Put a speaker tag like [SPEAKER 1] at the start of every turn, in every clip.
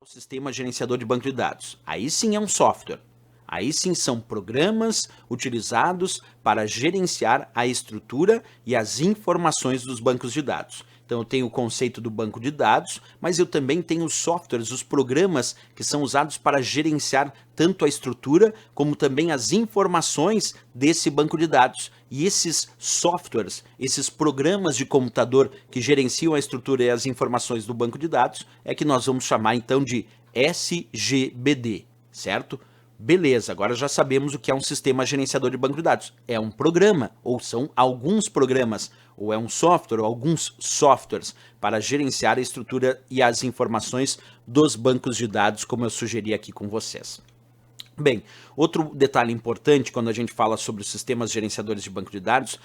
[SPEAKER 1] o sistema gerenciador de banco de dados. Aí sim é um software. Aí sim são programas utilizados para gerenciar a estrutura e as informações dos bancos de dados. Então eu tenho o conceito do banco de dados, mas eu também tenho os softwares, os programas que são usados para gerenciar tanto a estrutura como também as informações desse banco de dados. E esses softwares, esses programas de computador que gerenciam a estrutura e as informações do banco de dados é que nós vamos chamar então de SGBD, certo? Beleza, agora já sabemos o que é um sistema gerenciador de banco de dados. É um programa, ou são alguns programas, ou é um software, ou alguns softwares para gerenciar a estrutura e as informações dos bancos de dados, como eu sugeri aqui com vocês. Bem, outro detalhe importante quando a gente fala sobre os sistemas gerenciadores de banco de dados,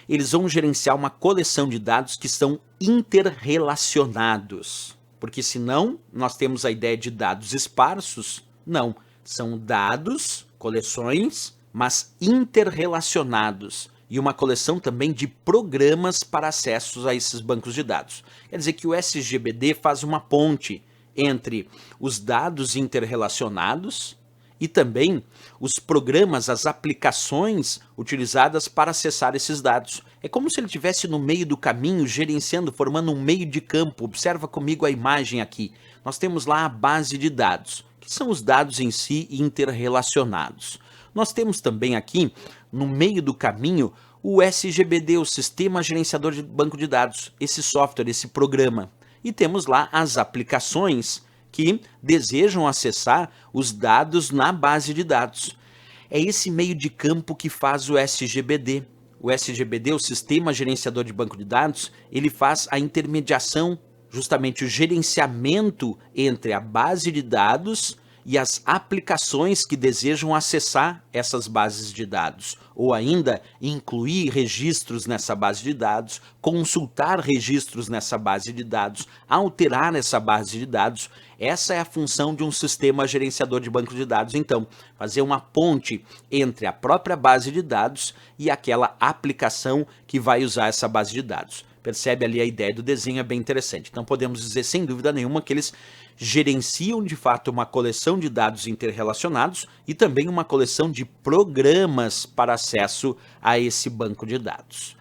[SPEAKER 1] eles vão gerenciar uma coleção de dados que são interrelacionados. Porque senão nós temos a ideia de dados esparsos. Não, são dados, coleções, mas interrelacionados. E uma coleção também de programas para acessos a esses bancos de dados. Quer dizer que o SGBD faz uma ponte entre os dados interrelacionados e também os programas, as aplicações utilizadas para acessar esses dados. É como se ele estivesse no meio do caminho, gerenciando, formando um meio de campo. Observa comigo a imagem aqui. Nós temos lá a base de dados, que são os dados em si interrelacionados. Nós temos também aqui, no meio do caminho, o SGBD, o Sistema Gerenciador de Banco de Dados, esse software, esse programa. E temos lá as aplicações que desejam acessar os dados na base de dados. É esse meio de campo que faz o SGBD. O SGBD, o Sistema Gerenciador de Banco de Dados, ele faz a intermediação, justamente o gerenciamento entre a base de dados e as aplicações que desejam acessar essas bases de dados, ou ainda incluir registros nessa base de dados, consultar registros nessa base de dados, alterar essa base de dados. Essa é a função de um sistema gerenciador de banco de dados, então, fazer uma ponte entre a própria base de dados e aquela aplicação que vai usar essa base de dados. Percebe ali a ideia do desenho, é bem interessante. Então podemos dizer sem dúvida nenhuma que eles gerenciam de fato uma coleção de dados interrelacionados e também uma coleção de programas para acesso a esse banco de dados.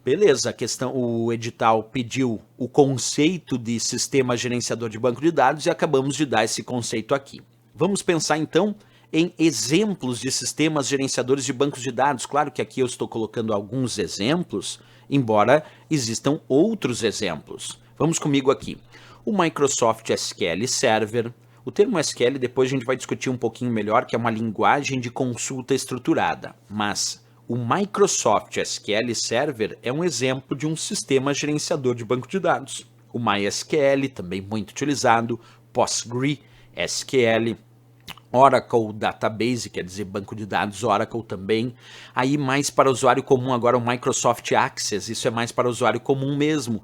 [SPEAKER 1] Beleza, a questão, o edital pediu o conceito de sistema gerenciador de banco de dados e acabamos de dar esse conceito aqui. Vamos pensar então em exemplos de sistemas gerenciadores de bancos de dados. Claro que aqui eu estou colocando alguns exemplos, embora existam outros exemplos. Vamos comigo aqui. O Microsoft SQL Server. O termo SQL depois a gente vai discutir um pouquinho melhor, que é uma linguagem de consulta estruturada. Mas o Microsoft SQL Server é um exemplo de um sistema gerenciador de banco de dados. O MySQL, também muito utilizado, PostgreSQL, Oracle Database, quer dizer, banco de dados Oracle também. Aí mais para o usuário comum agora o Microsoft Access, isso é mais para o usuário comum mesmo.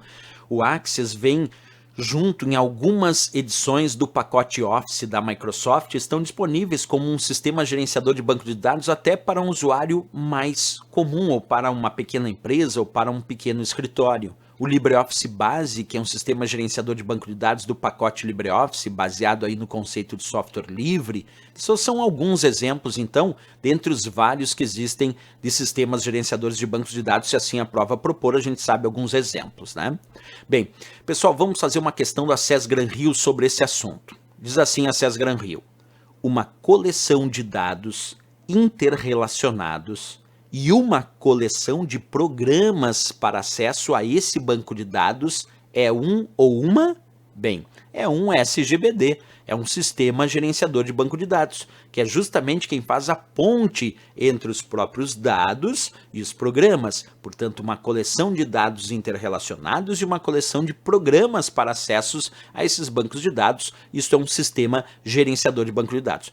[SPEAKER 1] O Access vem junto em algumas edições do pacote Office da Microsoft, estão disponíveis como um sistema gerenciador de banco de dados até para um usuário mais comum, ou para uma pequena empresa, ou para um pequeno escritório. O LibreOffice Base, que é um sistema gerenciador de banco de dados do pacote LibreOffice, baseado aí no conceito de software livre. Só são alguns exemplos, então, dentre os vários que existem de sistemas gerenciadores de bancos de dados, se assim a prova propor, a gente sabe alguns exemplos, né? Bem, pessoal, vamos fazer uma questão da SES Gran Rio sobre esse assunto. Diz assim a SES Gran Rio: uma coleção de dados interrelacionados e uma coleção de programas para acesso a esse banco de dados é um ou uma? Bem, é um SGBD, é um sistema gerenciador de banco de dados, que é justamente quem faz a ponte entre os próprios dados e os programas. Portanto, uma coleção de dados interrelacionados e uma coleção de programas para acessos a esses bancos de dados. Isso é um sistema gerenciador de banco de dados.